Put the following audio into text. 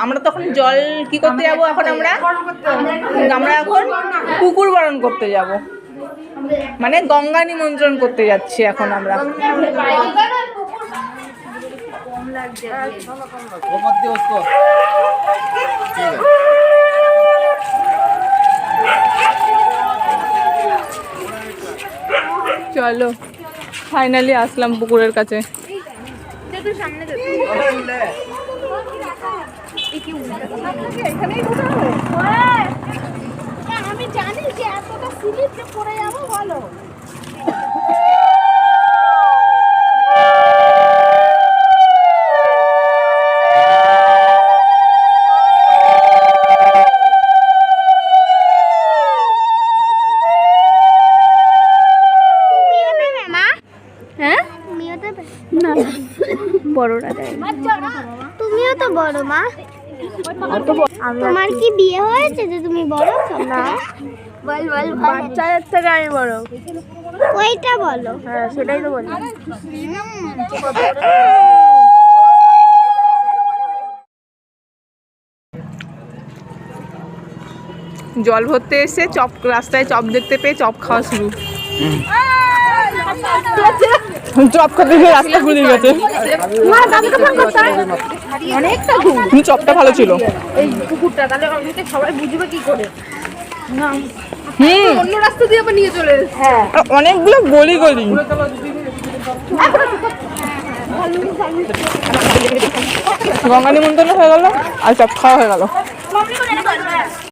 আমরা তখন জল কি করতে যাব এখন আমরা এখন পুকুর বরণ করতে যাব, মানে গঙ্গা নিমন্ত্রণ করতে যাচ্ছি এখন আমরা। চলো ফাইনালি আসলাম পুকুরের কাছে। আমি জানি যে এতটা স্লিপে পড়ে যাবো বলো। হ্যাঁ না বড়রা দেয়। তুমিও তো বড় মা, তোমার কি বিয়ে হয়েছে যে তুমি বড়? না বল বল, বাচ্চাদের থেকে আমি বড়। ওইটা বলো। হ্যাঁ সেটাই তো বলি। জল ভরতে এসে চপ, রাস্তায় চপ দেখতে পেয়ে চপ খাওয়া শুরু। চপ খেতে গিয়ে রাস্তা ভুলে গেছে। অনেকটা চপটা ভালো ছিল। এই কুকুরটা তাহলে আমাকে সবাই বুঝবে কি করে? অন্য রাস্তা দিয়ে আবার নিয়ে চলে এসেছে। হ্যাঁ অনেকগুলো গলি গলি। গঙ্গা নিমন্ত্রণ হয়ে গেল আর চপ খাওয়া হয়ে গেল।